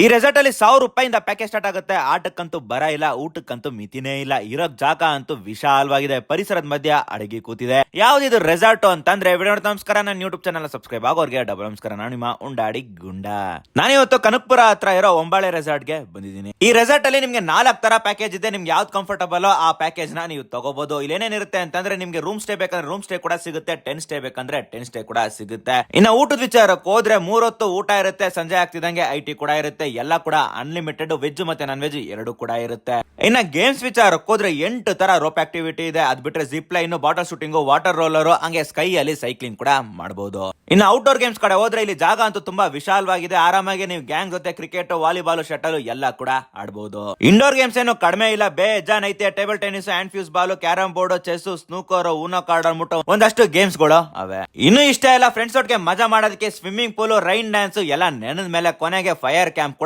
ಈ ರೆಸಾರ್ಟ್ ಅಲ್ಲಿ ₹1,000 package start ಆಗುತ್ತೆ. ಆಟಕ್ಕಂತೂ ಬರ ಇಲ್ಲ, ಊಟಕ್ಕಂತೂ ಮಿತಿನೇ ಇಲ್ಲ. ಇರೋಕ್ ಜಾಗ ಅಂತೂ ವಿಶಾಲವಾಗಿದೆ. ಪರಿಸರದ ಮಧ್ಯ ಅಡಗಿ ಕೂತಿದೆ. ಯಾವ್ದಿದು ರೆಸಾರ್ಟ್ ಅಂತಂದ್ರೆ ವಿಡಿಯೋ ನಮಸ್ಕಾರ, ನನ್ನ ಯೂಟ್ಯೂಬ್ ಚಾನಲ್ ಸಬ್ಸ್ಕ್ರೈಬ್ ಆಗೋರ್ಗೆ ಡಬಲ್ ನಮಸ್ಕಾರ. ನಾನು ನಿಮ್ಮ ಉಂಡಾಡಿ ಗುಂಡ. ನಾನಿವತ್ತು ಕನಕಪುರ ಹತ್ರ ಇರೋ ಒಂಬಾಳೆ ರೆಸಾರ್ಟ್ ಗೆ ಬಂದಿದ್ದೀನಿ. ಈ ರೆಸಾರ್ಟ್ ಅಲ್ಲಿ ನಿಮ್ಗೆ 4 ತರ ಪ್ಯಾಕೇಜ್ ಇದೆ. ನಿಮ್ಗೆ ಯಾವ್ದು ಕಂಫರ್ಟಬಲ್ ಆ ಪ್ಯಾಕೇಜ್ ನ ನೀವು ತಗೋಬಹುದು. ಇಲ್ಲಿ ಏನೇನಿರುತ್ತೆ ಅಂತಂದ್ರೆ ನಿಮ್ಗೆ ರೂಮ್ ಸ್ಟೇ ಬೇಕಂದ್ರೆ ರೂಮ್ ಸ್ಟೇ ಕೂಡ ಸಿಗುತ್ತೆ, ಟೆನ್ ಸ್ಟೇ ಬೇಕಂದ್ರೆ ಟೆನ್ ಸ್ಟೇ ಕೂಡ ಸಿಗುತ್ತೆ. ಇನ್ನ ಊಟದ ವಿಚಾರಕ್ಕೆ ಹೋದ್ರೆ 3 ಹೊತ್ತು ಊಟ ಇರುತ್ತೆ. ಸಂಜೆ ಆಗ್ತಿದಂಗೆ ಐಟಿ ಕೂಡ ಇರುತ್ತೆ. ಎಲ್ಲ ಕೂಡ ಅನ್ಲಿಮಿಟೆಡ್, ವೆಜ್ ಮತ್ತೆ ನಾನ್ ವೆಜ್ ಎರಡು ಕೂಡ ಇರುತ್ತೆ. ಇನ್ನ ಗೇಮ್ಸ್ ವಿಚಾರಕ್ಕೆ ಹೋದ್ರೆ 8 ತರ ರೋಪ್ ಆಕ್ಟಿವಿಟಿ ಇದೆ. ಅದ್ ಬಿಟ್ರೆ zip line, bottle shooting, water roller, ಹಂಗೆ ಸ್ಕೈ ಅಲ್ಲಿ ಸೈಕ್ಲಿಂಗ್ ಕೂಡ ಮಾಡಬಹುದು. ಇನ್ನು ಔಟ್ಡೋರ್ ಗೇಮ್ಸ್ ಕಡೆ ಹೋದ್ರೆ ಇಲ್ಲಿ ಜಾಗ ಅಂತೂ ತುಂಬಾ ವಿಶಾಲವಾಗಿದೆ. ಆರಾಮಾಗಿ ನೀವು ಗ್ಯಾಂಗ್ ಜೊತೆ ಕ್ರಿಕೆಟ್, ವಾಲಿಬಾಲ್, ಶಟಲ್ ಎಲ್ಲ ಕೂಡ ಆಡಬಹುದು. ಇಂಡೋರ್ ಗೇಮ್ಸ್ ಏನು ಕಡಿಮೆ ಇಲ್ಲ, ಬೇಜಾನ್ ಐತೆ. Table tennis, hand foos ball, carrom board, chess, snooker, uno card ಅನ್ಬಿಟ್ಟು ಒಂದಷ್ಟು ಗೇಮ್ಸ್ ಗಳು ಅವೆ. ಇನ್ನು ಇಷ್ಟ ಎಲ್ಲ ಫ್ರೆಂಡ್ಸ್ ಒಟ್ಟಿಗೆ ಮಜಾ ಮಾಡೋದಕ್ಕೆ ಸ್ವಿಮ್ಮಿಂಗ್ ಪೂಲ್, ರೈನ್ ಡ್ಯಾನ್ಸ್ ಎಲ್ಲ ನೆನದ ಮೇಲೆ ಕೊನೆಗೆ ಫೈರ್ ಕ್ಯಾಂಪ್ ಕೂಡ